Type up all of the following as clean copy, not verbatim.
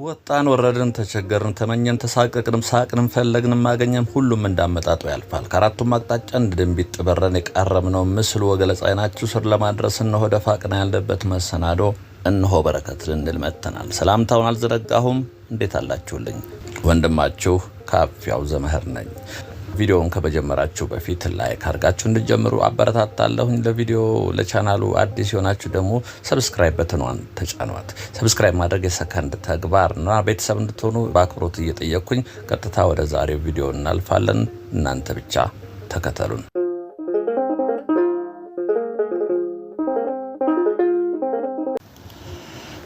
ወጣን ወረድን ተቸገርን ተመኘን ተሳቀቅንም ሳቅንም ፈለግንም ማገኘም ሁሉም እንዳመጣጡ ያልፋል። ከአራቱም አቅጣጫ እንድንቢጥ በረን የቃረምነው ምስል ወገለጻ አይናችሁ ስር ለማድረስ እነሆ ደፋቅና ያለበት መሰናዶ እነሆ በረከት ልንል መጥተናል። ሰላምታውን አልዘነጋሁም። እንዴት አላችሁልኝ? ወንድማችሁ ካፊያው ዘመህር ነኝ። ቪዲዮውን ከመጀመራችሁ በፊት ላይክ አድርጋችሁ እንድትጀምሩ አበረታታለሁኝ። ለቪዲዮ ለቻናሉ አዲስ የሆናችሁ ደግሞ ሰብስክራይብ በተኗን ተጫኗት። ሰብስክራይብ ማድረግ የሰከንድ ተግባርና ቤተሰብ እንድትሆኑ በአክብሮት እየጠየቅኩኝ ቀጥታ ወደ ዛሬው ቪዲዮ እናልፋለን። እናንተ ብቻ ተከተሉን።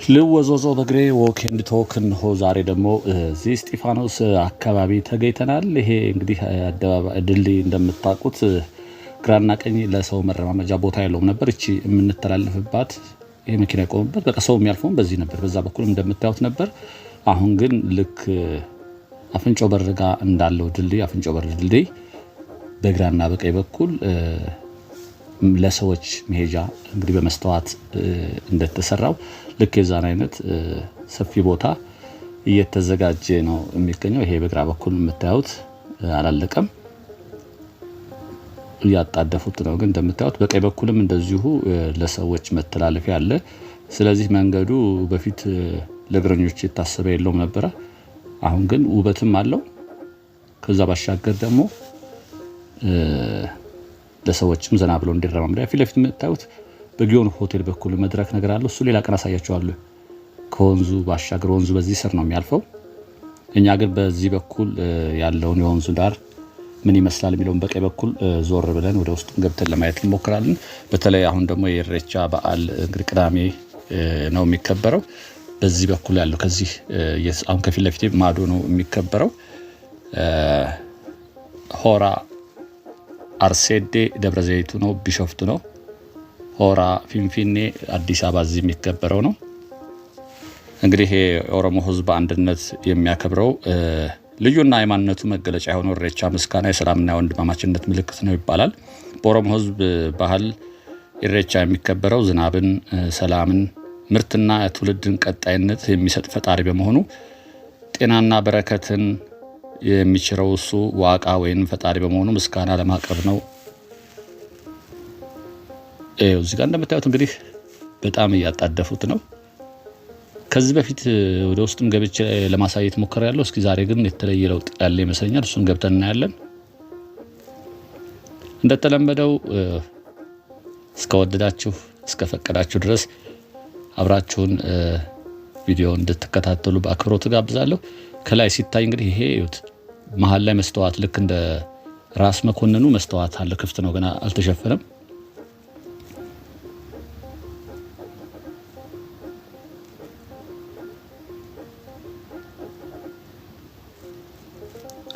ልወዞዞ በግሬ ዎክ ኤንድ ቶክ እንሆ ዛሬ ደግሞ እዚህ እስጢፋኖስ አካባቢ ተገኝተናል። ይሄ እንግዲህ አደባባይ ድልድይ እንደምታውቁት ግራና ቀኝ ለሰው መረማመጃ ቦታ ያለው ነበር። እቺ የምንተላለፍባት ይሄ መኪና ቆመበት በቃ ሰው የሚያልፈው በዚህ ነበር፣ በዛ በኩል እንደምታዩት ነበር። አሁን ግን ልክ አፍንጮ በር ጋር እንዳለው ድልድይ አፍንጮ በር ድልድይ በግራና በቀኝ በኩል ለሰዎች መሄጃ እንግዲህ በመስተዋት እንደተሰራው ልክ የዛን አይነት ሰፊ ቦታ እየተዘጋጀ ነው የሚገኘው። ይሄ በግራ በኩል የምታዩት አላለቀም፣ እያጣደፉት ነው። ግን እንደምታዩት በቀኝ በኩልም እንደዚሁ ለሰዎች መተላለፊያ አለ። ስለዚህ መንገዱ በፊት ለእግረኞች የታሰበ የለውም ነበር። አሁን ግን ውበትም አለው። ከዛ ባሻገር ደግሞ ለሰዎችም ዘና ብለው እንዲረማመዱ ፊት ለፊት የምታዩት በጊዮን ሆቴል በኩል መድረክ ነገር አለው። እሱ ሌላ ቀን አሳያችኋለሁ። ከወንዙ ባሻገር ወንዙ በዚህ ስር ነው የሚያልፈው። እኛ ግን በዚህ በኩል ያለውን የወንዙ ዳር ምን ይመስላል የሚለውን በቀኝ በኩል ዞር ብለን ወደ ውስጥ ገብተን ለማየት እንሞክራለን። በተለይ አሁን ደግሞ የኢሬቻ በዓል እንግዲህ ቅዳሜ ነው የሚከበረው። በዚህ በኩል ያለው ከዚህ አሁን ከፊት ለፊት ማዶ ነው የሚከበረው። ሆራ አርሴዴ ደብረ ዘይቱ ነው፣ ቢሾፍቱ ነው። ሆራ ፊንፊኔ አዲስ አበባ እዚህ የሚከበረው ነው። እንግዲህ የኦሮሞ ሕዝብ አንድነት የሚያከብረው ልዩና የማንነቱ መገለጫ የሆነው ኢሬቻ ምስጋና የሰላምና የወንድማማችነት ምልክት ነው ይባላል። በኦሮሞ ሕዝብ ባህል ኢሬቻ የሚከበረው ዝናብን፣ ሰላምን፣ ምርትና የትውልድን ቀጣይነት የሚሰጥ ፈጣሪ በመሆኑ ጤናና በረከትን የሚችረው እሱ ዋቃ ወይም ፈጣሪ በመሆኑ ምስጋና ለማቅረብ ነው። እዚህ ጋር እንደምታዩት እንግዲህ በጣም እያጣደፉት ነው። ከዚህ በፊት ወደ ውስጥም ገብቼ ለማሳየት ሞክሬያለሁ። እስኪ ዛሬ ግን የተለየ ለውጥ ያለ ይመስለኛል። እሱን ገብተን እናያለን። እንደተለመደው እስከወደዳችሁ እስከፈቀዳችሁ ድረስ አብራችሁን ቪዲዮ እንድትከታተሉ በአክብሮት ጋብዛለሁ። ከላይ ሲታይ እንግዲህ ይሄ እዩት፣ መሀል ላይ መስተዋት ልክ እንደ ራስ መኮንኑ መስተዋት አለ፣ ክፍት ነው፣ ገና አልተሸፈነም።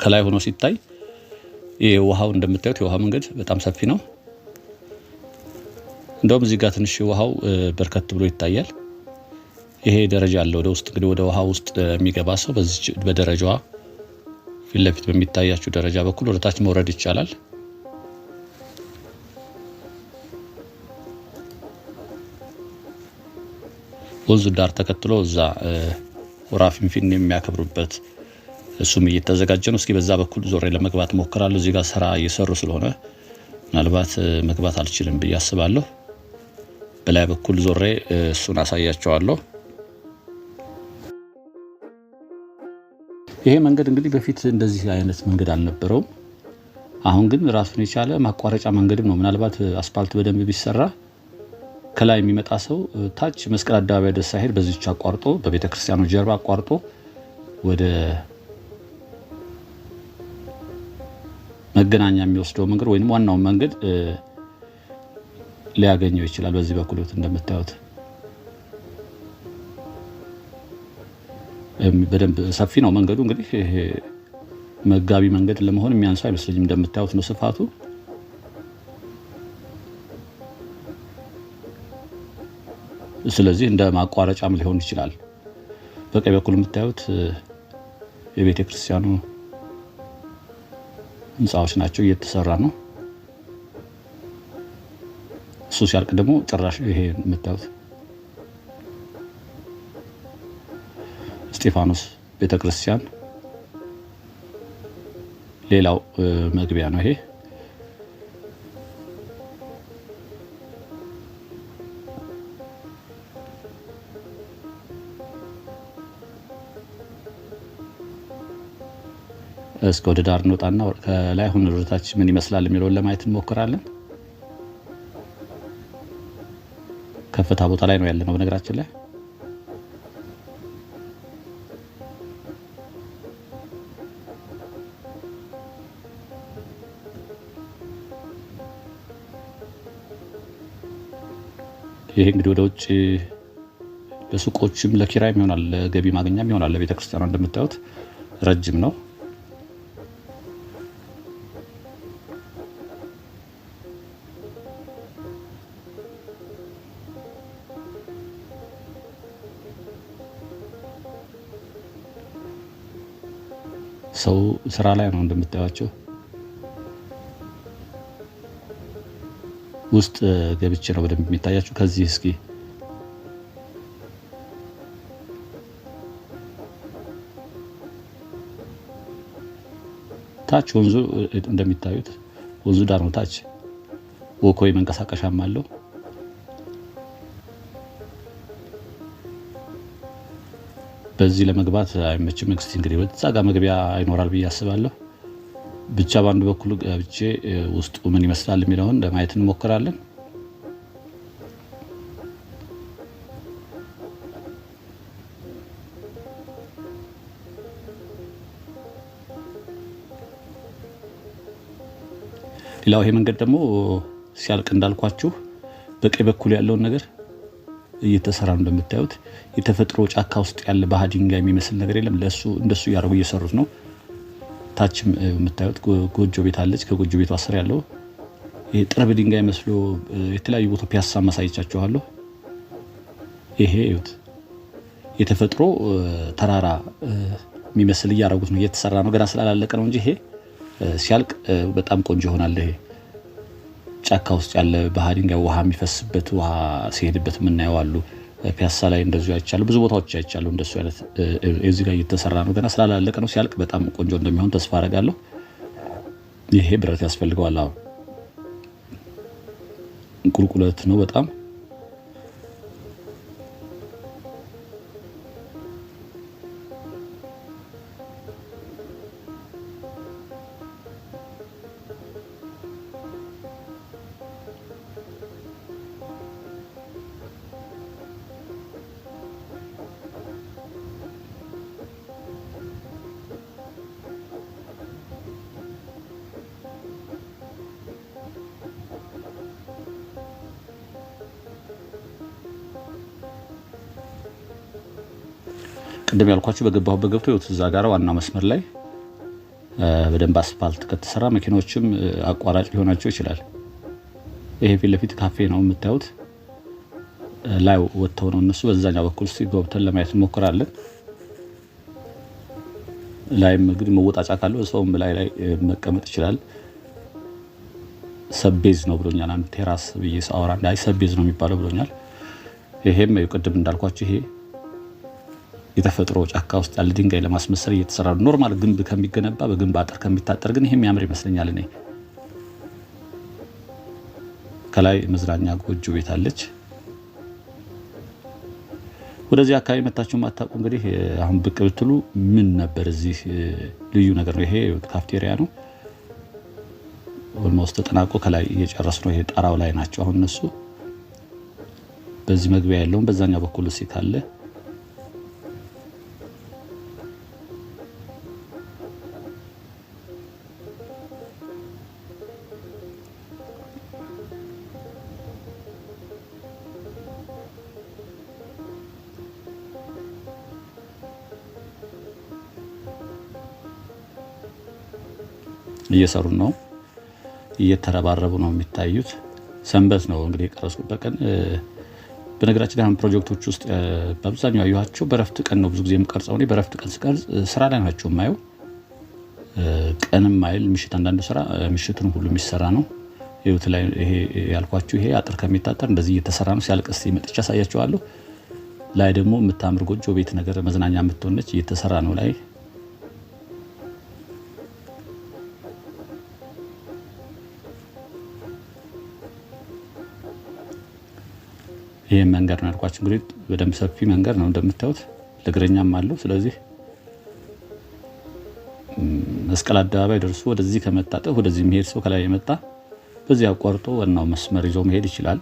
ከላይ ሆኖ ሲታይ ይሄ ውሃው እንደምታዩት የውሃ መንገድ በጣም ሰፊ ነው። እንደውም እዚህ ጋር ትንሽ ውሃው በርከት ብሎ ይታያል። ይሄ ደረጃ አለ ወደ ውስጥ። እንግዲህ ወደ ውሃ ውስጥ የሚገባ ሰው በዚህ በደረጃዋ ፊት ለፊት በሚታያችሁ ደረጃ በኩል ወደ ታች መውረድ ይቻላል። ወንዙ ዳር ተከትሎ እዛ ሆራ ፊንፊኔ የሚያከብሩበት እሱም እየተዘጋጀ ነው። እስኪ በዛ በኩል ዞሬ ለመግባት ሞክራለሁ። እዚህ ጋር ስራ እየሰሩ ስለሆነ ምናልባት መግባት አልችልም ብዬ አስባለሁ። በላይ በኩል ዞሬ እሱን አሳያቸዋለሁ። ይሄ መንገድ እንግዲህ በፊት እንደዚህ አይነት መንገድ አልነበረውም። አሁን ግን ራሱን የቻለ ማቋረጫ መንገድም ነው። ምናልባት አስፋልት በደንብ ቢሰራ ከላይ የሚመጣ ሰው ታች መስቀል አደባባይ ደስ ሳይሄድ በዚህች አቋርጦ በቤተክርስቲያኑ ጀርባ አቋርጦ ወደ መገናኛ የሚወስደው መንገድ ወይንም ዋናው መንገድ ሊያገኘው ይችላል። በዚህ በኩል እንደምታዩት በደንብ ሰፊ ነው መንገዱ። እንግዲህ መጋቢ መንገድ ለመሆን የሚያንሰው አይመስልኝም። እንደምታዩት ነው ስፋቱ። ስለዚህ እንደ ማቋረጫም ሊሆን ይችላል። በቀኝ በኩል የምታዩት የቤተ ክርስቲያኑ ህንጻዎች ናቸው፣ እየተሰራ ነው። እሱ ሲያልቅ ደግሞ ጭራሽ ይሄ የምታዩት እስጢፋኖስ ቤተክርስቲያን ሌላው መግቢያ ነው። ይሄ እስከ ወደ ዳር እንወጣና ከላይ ሆነ ወደታች ምን ይመስላል የሚለውን ለማየት እንሞክራለን። ከፍታ ቦታ ላይ ነው ያለነው በነገራችን ላይ። ይሄ እንግዲህ ወደ ውጭ ለሱቆችም ለኪራይም ይሆናል፣ ለገቢ ማግኛም ይሆናል። ለቤተክርስቲያኗ እንደምታዩት ረጅም ነው። ሰው ስራ ላይ ነው እንደምታዩቸው። ውስጥ ገብቼ ነው በደንብ የሚታያችሁ። ከዚህ እስኪ ታች ወንዙ እንደሚታዩት ወንዙ ዳር ነው። ታች ወኮይ መንቀሳቀሻም አለው። በዚህ ለመግባት አይመችም። እንግዲህ ወደዛ ጋር መግቢያ ይኖራል ብዬ አስባለሁ። ብቻ በአንድ በኩል ገብቼ ውስጡ ምን ይመስላል የሚለውን ለማየት እንሞክራለን። ሌላው ይሄ መንገድ ደግሞ ሲያልቅ እንዳልኳችሁ በቀኝ በኩል ያለውን ነገር እየተሰራ ነው። እንደምታዩት የተፈጥሮ ጫካ ውስጥ ያለ ባህ ድንጋይ የሚመስል ነገር የለም። እንደሱ እያደረጉ እየሰሩት ነው። ታችም የምታዩት ጎጆ ቤት አለች። ከጎጆ ቤቷ ስር ያለው ይሄ ጥርብ ድንጋይ መስሎ የተለያዩ ቦታ ፒያሳ ማሳየቻችኋለሁ። ይሄ እዩት፣ የተፈጥሮ ተራራ የሚመስል እያደረጉት ነው። እየተሰራ ነው፣ ገና ስላላለቀ ነው እንጂ ይሄ ሲያልቅ በጣም ቆንጆ ይሆናል። ይሄ ጫካ ውስጥ ያለ ባህ ድንጋይ ውሃ የሚፈስበት ውሃ ሲሄድበት የምናየው አሉ። ፒያሳ ላይ እንደዚሁ አይቻለሁ፣ ብዙ ቦታዎች አይቻለሁ። እንደሱ አይነት እዚህ ጋር እየተሰራ ነው፣ ገና ስላላለቀ ነው። ሲያልቅ በጣም ቆንጆ እንደሚሆን ተስፋ አደርጋለሁ። ይሄ ብረት ያስፈልገዋል። አሁን ቁልቁለት ነው በጣም ቅድም ያልኳችሁ በገባሁበት ገብቶ ይወት እዛ ጋር ዋና መስመር ላይ በደንብ አስፋልት ከተሰራ መኪኖችም አቋራጭ ሊሆናቸው ይችላል። ይሄ ፊት ለፊት ካፌ ነው የምታዩት። ላይ ወጥተው ነው እነሱ በዛኛው በኩል ሲጎብተን ለማየት እንሞክራለን። ላይም እንግዲህ መወጣጫ ካለው ሰውም ላይ መቀመጥ ይችላል። ሰቤዝ ነው ብሎኛል። አንድ ቴራስ ብዬ ሳወራ እንዳይ ሰቤዝ ነው የሚባለው ብሎኛል። ይሄም ቅድም እንዳልኳችሁ ይሄ የተፈጥሮ ጫካ ውስጥ ያለ ድንጋይ ለማስመሰል እየተሰራ ነው። ኖርማል ግንብ ከሚገነባ በግንብ አጥር ከሚታጠር ግን ይሄም ያምር ይመስለኛል። እኔ ከላይ መዝናኛ ጎጆ ቤት አለች። ወደዚህ አካባቢ መታችሁ ማታውቁ እንግዲህ አሁን ብቅ ብትሉ ምን ነበር እዚህ ልዩ ነገር ነው። ይሄ ካፍቴሪያ ነው። ኦልሞስት ተጠናቆ ከላይ እየጨረሱ ነው። ይሄ ጣራው ላይ ናቸው አሁን እነሱ። በዚህ መግቢያ ያለውን በዛኛው በኩል እዚህ ካለ እየሰሩ ነው፣ እየተረባረቡ ነው የሚታዩት። ሰንበት ነው እንግዲህ የቀረጽኩበት ቀን። በነገራችን ላይ ፕሮጀክቶች ውስጥ በአብዛኛው ያዩዋቸው በረፍት ቀን ነው ብዙ ጊዜ የምቀርጸው። እኔ በረፍት ቀን ስቀርጽ ስራ ላይ ናቸው የማየው። ቀንም ማይል ምሽት አንዳንዱ ስራ ምሽቱን ሁሉ የሚሰራ ነው። ይሁት ላይ ይሄ ያልኳችሁ ይሄ አጥር ከሚታጠር እንደዚህ እየተሰራ ነው። ሲያልቅ እስቲ መጥቻ ሳያችኋለሁ። ላይ ደግሞ የምታምር ጎጆ ቤት ነገር መዝናኛ የምትሆነች እየተሰራ ነው ላይ ይሄ መንገድ ነው ያልኳችሁ። እንግዲህ በደንብ ሰፊ መንገድ ነው እንደምታዩት፣ ለእግረኛም አለው። ስለዚህ መስቀል አደባባይ ደርሶ ወደዚህ ከመጣጠፍ ወደዚህ መሄድ ሰው ከላይ የመጣ በዚህ አቋርጦ ዋናው መስመር ይዞ መሄድ ይችላል።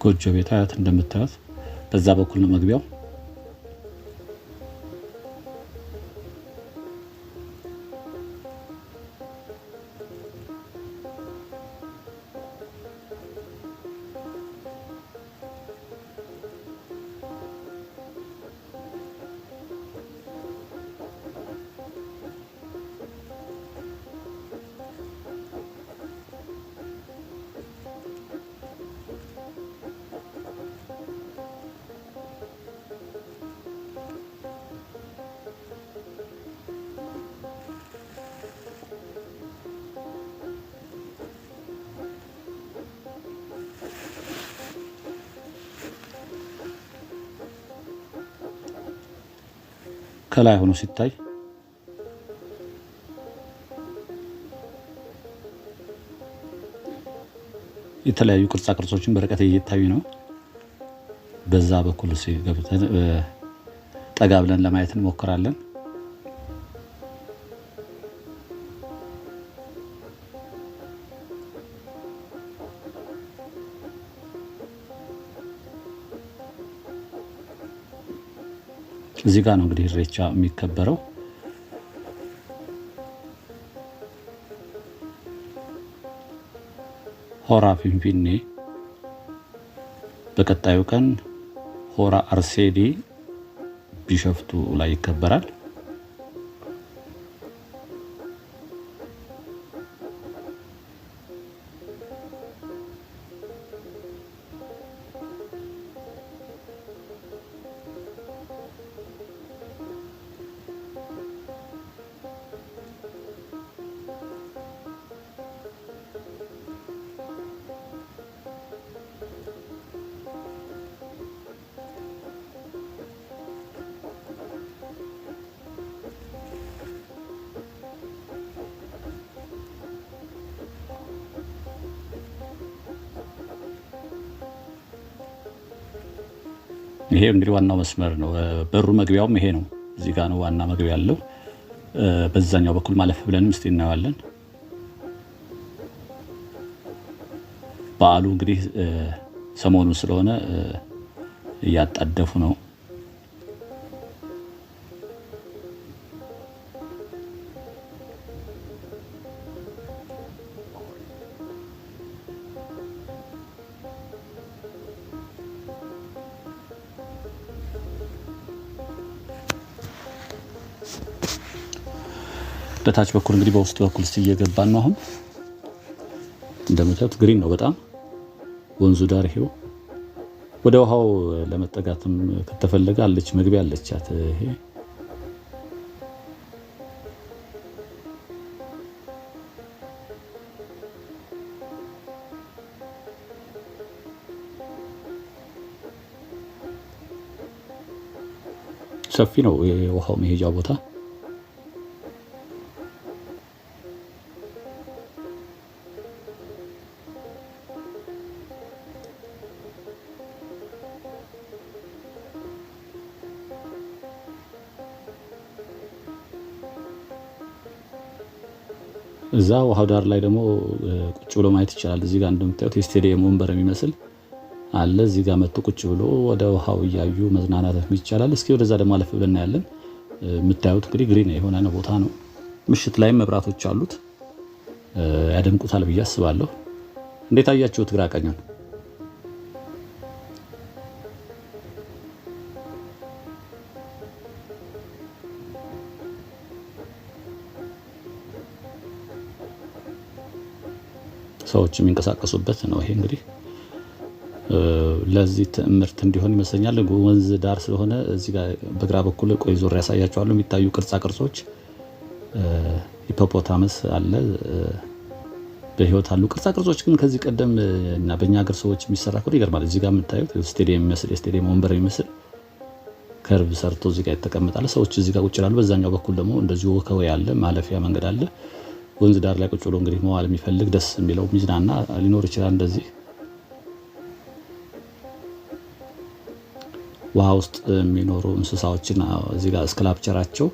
ጎጆ ቤት አያት እንደምታዩት በዛ በኩል ነው መግቢያው። ከላይ ሆኖ ሲታይ የተለያዩ ቅርጻ ቅርጾችን በርቀት እየታዩ ነው። በዛ በኩል ሲገብተን ጠጋ ብለን ለማየት እንሞክራለን። እዚህ ጋር ነው እንግዲህ ኢሬቻ የሚከበረው። ሆራ ፊንፊኔ፣ በቀጣዩ ቀን ሆራ አርሴዲ ቢሸፍቱ ላይ ይከበራል። ይሄ እንግዲህ ዋናው መስመር ነው። በሩ መግቢያውም ይሄ ነው። እዚህ ጋር ነው ዋና መግቢያ ያለው። በዛኛው በኩል ማለፍ ብለንም እስቲ እናያለን። በዓሉ እንግዲህ ሰሞኑን ስለሆነ እያጣደፉ ነው። በታች በኩል እንግዲህ በውስጥ በኩል እየገባን ነው። አሁን እንደምታዩት ግሪን ነው በጣም ወንዙ ዳር ይሄው። ወደ ውሃው ለመጠጋትም ከተፈለገ አለች መግቢያ አለቻት። ይሄ ሰፊ ነው የውሃው መሄጃ ቦታ። እዛ ውሃው ዳር ላይ ደግሞ ቁጭ ብሎ ማየት ይቻላል። እዚህ ጋር እንደምታዩት የስቴዲየም ወንበር የሚመስል አለ። እዚህ ጋር መጥቶ ቁጭ ብሎ ወደ ውሃው እያዩ መዝናናት ይቻላል። እስኪ ወደዛ ደግሞ አለፍ ብለን እናያለን። የምታዩት እንግዲህ ግሪን የሆነ ቦታ ነው። ምሽት ላይም መብራቶች አሉት፣ ያደምቁታል ብዬ አስባለሁ። እንዴት አያችሁት ግራ ቀኙን? ሰዎች የሚንቀሳቀሱበት ነው። ይሄ እንግዲህ ለዚህ ትምህርት እንዲሆን ይመስለኛል። ወንዝ ዳር ስለሆነ እዚህ ጋር በግራ በኩል ቆይ ዞር ያሳያቸዋለሁ። የሚታዩ ቅርጻ ቅርጾች ሂፖፖታመስ አለ፣ በህይወት አሉ። ቅርጻ ቅርጾች ግን ከዚህ ቀደም እና በእኛ ሀገር ሰዎች የሚሰራ እኮ ይገርማል። እዚህ ጋር የምታዩት ስቴዲየም የሚመስል የስቴዲየም ወንበር የሚመስል ከርብ ሰርቶ እዚህ ጋር ይተቀመጣል። ሰዎች እዚህ ጋር ቁጭ ይላሉ። በዛኛው በኩል ደግሞ እንደዚሁ ወከው ያለ ማለፊያ መንገድ አለ። ወንዝ ዳር ላይ ቁጭ ብሎ እንግዲህ መዋል የሚፈልግ ደስ የሚለው ሚዝናና ሊኖር ይችላል። እንደዚህ ውሃ ውስጥ የሚኖሩ እንስሳዎችን እዚህ ጋር ስክላፕቸራቸው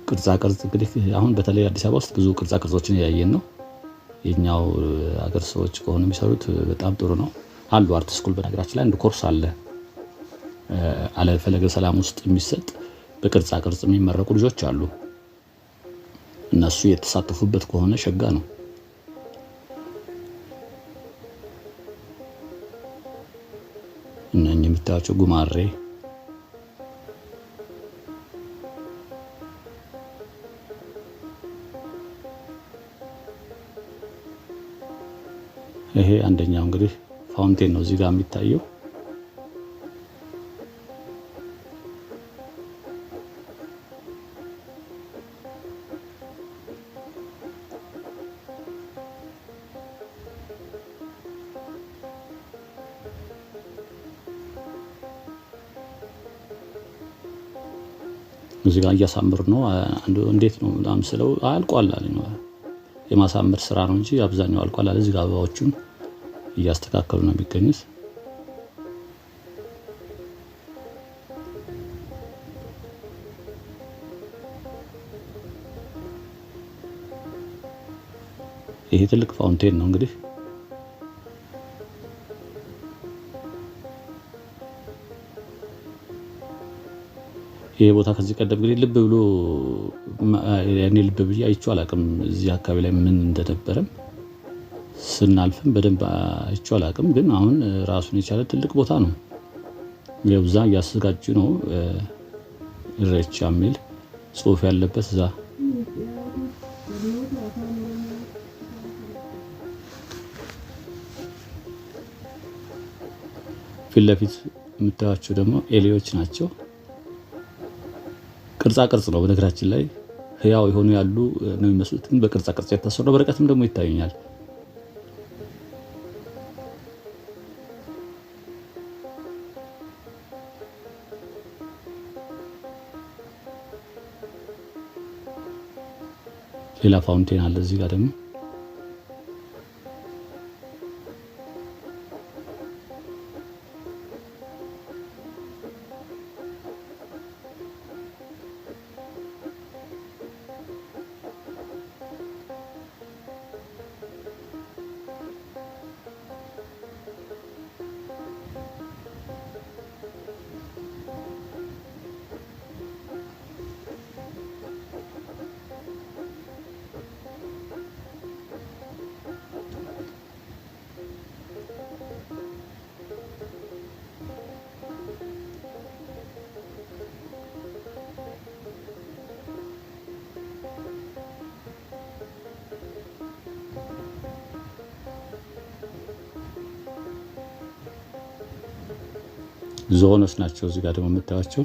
ቅርጻ ቅርጽ እንግዲህ አሁን በተለይ አዲስ አበባ ውስጥ ብዙ ቅርጻ ቅርጾችን ያየን ነው። የኛው አገር ሰዎች ከሆኑ የሚሰሩት በጣም ጥሩ ነው አሉ። አርት ስኩል በነገራችን ላይ አንድ ኮርስ አለ አለ ፈለገ ሰላም ውስጥ የሚሰጥ በቅርጻ ቅርጽ የሚመረቁ ልጆች አሉ። እነሱ የተሳተፉበት ከሆነ ሸጋ ነው። እነኚህ የምታዩቸው ጉማሬ ይሄ አንደኛው እንግዲህ ፋውንቴን ነው እዚህ ጋር የሚታየው። እዚህ ጋር እያሳምር ነው። እንዴት ነው ስለው አልቋል አለኝ። የማሳመር ስራ ነው እንጂ አብዛኛው አልቋል አለ። እዚህ ጋር አበባዎቹን እያስተካከሉ ነው የሚገኙት። ይሄ ትልቅ ፋውንቴን ነው እንግዲህ ይሄ ቦታ ከዚህ ቀደም እንግዲህ ልብ ብሎ ያኔ ልብ ብዬ አይቼው አላውቅም። እዚህ አካባቢ ላይ ምን እንደነበረም ስናልፍም በደንብ አይቼው አላውቅም። ግን አሁን ራሱን የቻለ ትልቅ ቦታ ነው። የብዛ እያዘጋጁ ነው። ኢሬቻ የሚል ጽሑፍ ያለበት እዛ ፊት ለፊት የምታዩቸው ደግሞ ኤሊዎች ናቸው። ቅርጻ ቅርጽ ነው በነገራችን ላይ ህያው የሆኑ ያሉ ነው የሚመስሉት፣ ግን በቅርጻ ቅርጽ የተሰሩ ነው። በርቀትም ደግሞ ይታዩኛል። ሌላ ፋውንቴን አለ እዚህ ጋር ደግሞ ዞኖች ናቸው። እዚህ ጋር ደግሞ የምታዩቸው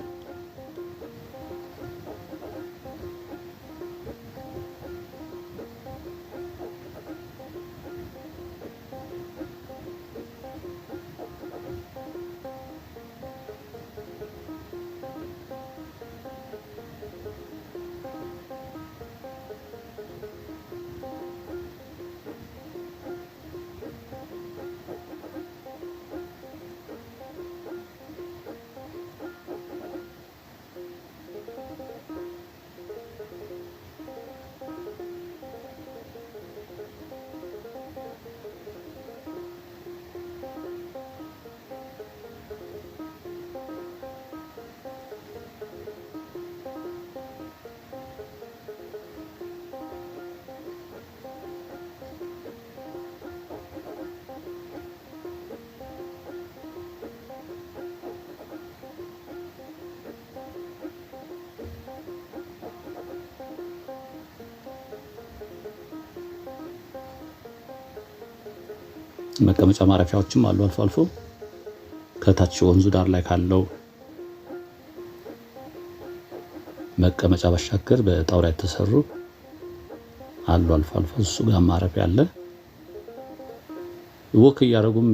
መቀመጫ ማረፊያዎችም አሉ አልፎ አልፎ ከታች ወንዙ ዳር ላይ ካለው መቀመጫ ባሻገር በጣውላ የተሰሩ አሉ አልፎ አልፎ እሱ ጋር ማረፊያ አለ። ወክ እያደረጉም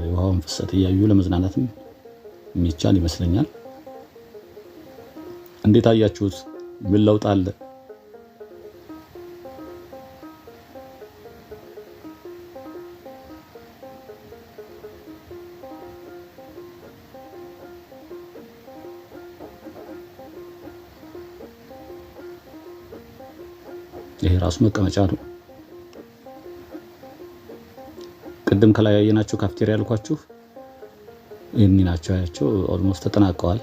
የውሃውን ፍሰት እያዩ ለመዝናናትም የሚቻል ይመስለኛል። እንዴት አያችሁት? ምን ለውጥ አለ? ይሄ ራሱ መቀመጫ ነው። ቅድም ከላይ ያየናቸው ካፍቴሪያ ያልኳችሁ እኒ ናቸው። ያቸው ኦልሞስት ተጠናቀዋል።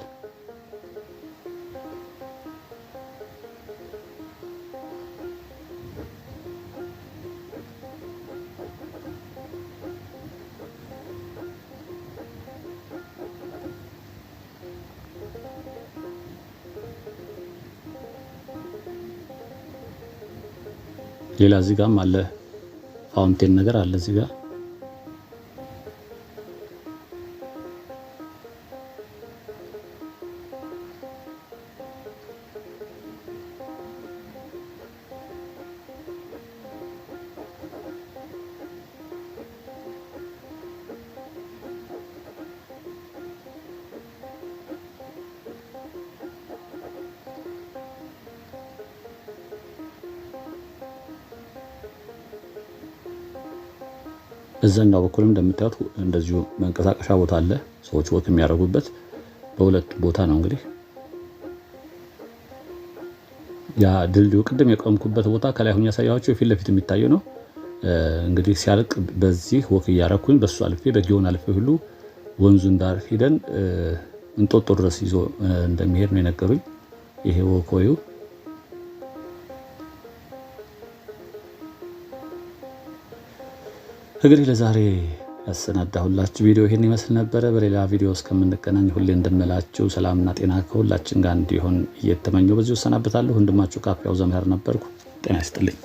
ሌላ እዚህ ጋርም አለ ፋውንቴን ነገር አለ እዚህ ጋር። በዛኛው በኩልም እንደምታዩት እንደዚሁ መንቀሳቀሻ ቦታ አለ። ሰዎች ወክ የሚያደርጉበት በሁለት ቦታ ነው። እንግዲህ ያ ድልድዩ ቅድም የቆምኩበት ቦታ ከላይ ሁኛ ያሳያችሁ የፊት ለፊት የሚታየው ነው። እንግዲህ ሲያልቅ በዚህ ወክ እያደረኩኝ በሱ አልፌ በጊዮን አልፌ ሁሉ ወንዙን ዳር ሄደን እንጦጦ ድረስ ይዞ እንደሚሄድ ነው የነገሩኝ። ይሄ ወኮዩ እንግዲህ ለዛሬ ያሰናዳሁላችሁ ቪዲዮ ይሄን ይመስል ነበረ። በሌላ ቪዲዮ እስከምንገናኝ ሁሌ እንደምላችሁ ሰላምና ጤና ከሁላችን ጋር እንዲሆን እየተመኘው በዚሁ እሰናበታለሁ። ወንድማችሁ ካፊያው ዘመር ነበርኩ። ጤና ይስጥልኝ።